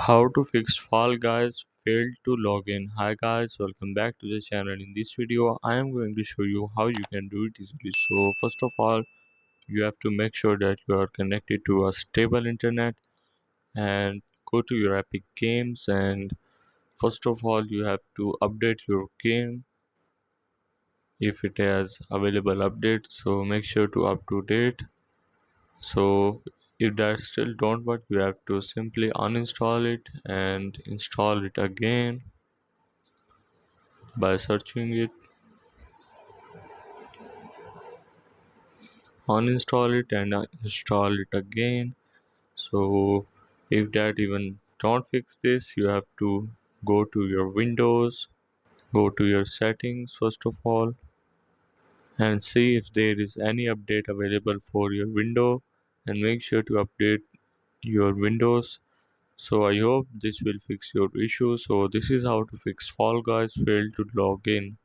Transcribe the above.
How to fix Fall Guys failed to log in. Hi guys, welcome back to the channel. In this video, I am going to show you how you can do it easily. So first of all, you have to make sure that you are connected to a stable internet and go to your Epic Games, and first of all you have to update your game if it has available updates. So make sure to up to date. So if that still don't work, you have to simply uninstall it and install it again by searching it. Uninstall it and install it again. So if that even don't fix this, you have to go to your Windows, go to your settings first of all, and see if there is any update available for your window, and make sure to update your Windows. So I hope this will fix your issue. So this is how to fix Fall Guys failed to log in.